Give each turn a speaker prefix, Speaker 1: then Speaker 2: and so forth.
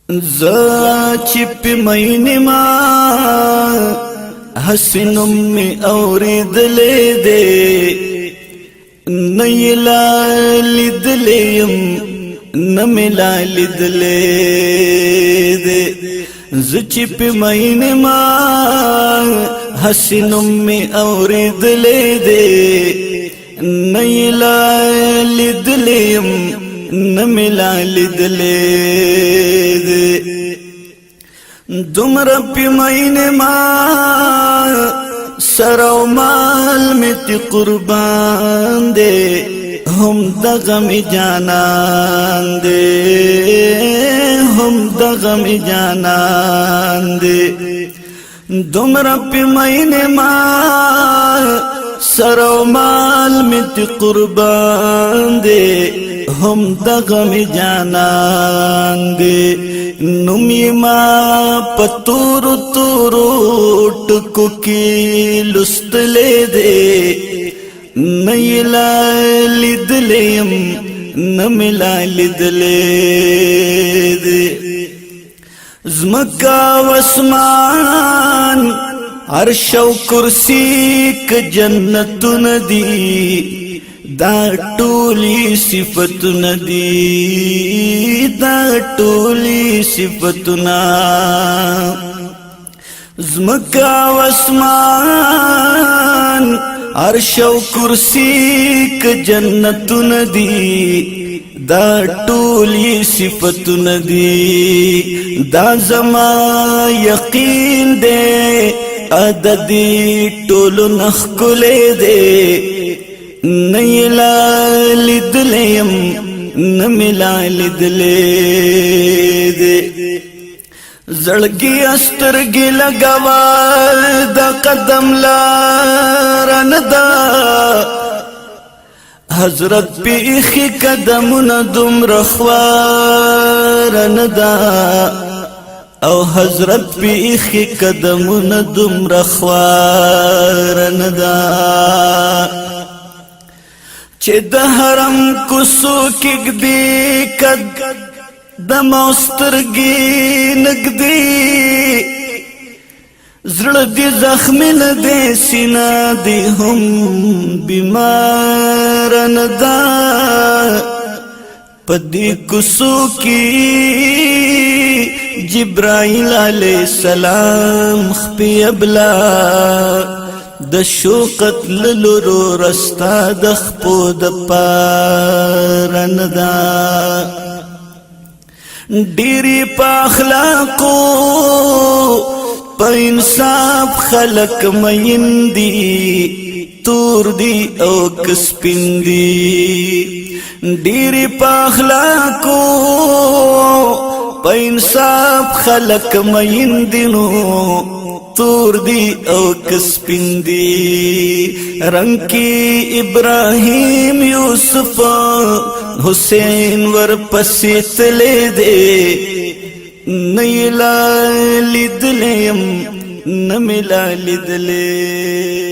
Speaker 1: زچپ مین ما حسنم می اوریدلې دې نیلا لیدلې نملا لیدلې دې زچپ مین ما حسنم می اوریدلې دې نیلا لیدلې نملا لیدلې دې دمر پی مین ما سرو مال میتی قربان دے ہم دغم جانان دے ہم دغم جانان دے دمر پی مین ما سرو مال میتی قربان دے ہم دغم جانان دے نمی ما پتور تورو ٹکو کی لستلے دے نیلا لیدلیم نملا لیدلے دے زمکا واسمان عرش و کرسی ک جنت ندی دا ټولی صفتنا دی دا ټولی صفتنا زمکا واسمان عرش و کرسی ک جنتنا دی دا ټولی صفتنا دی دا زما یقین دے عددی ټولو نخکلے دے نیلا لیدلیم نملا لیدلے دے زړګي استرګي لګوال د قدم لارن دا حضرت پیخي قدمونه دومره خوارن دا او حضرت پیخي قدمونه دومره خوارن دا چې د حرم کوڅو کې ګدي کد د موسترګي نګدي زړه دې زخمي نه دي سینا دې هم بیمار نه دا پدې کوڅو کې جبرائیل علیہ السلام خپي ابلا د شوقت للورو رستا د خپو د پارن دا ډيري په اخلاقو په انصاف خلق ميندي تور دي او کسپین دي ډيري په اخلاقو په انصاف خلق ميندي نو تور دی او کسپین دی رنگ کی ابراہیم یوسف حسین ور پسیت لے دے نیلا لیدلیم نملا لیدلے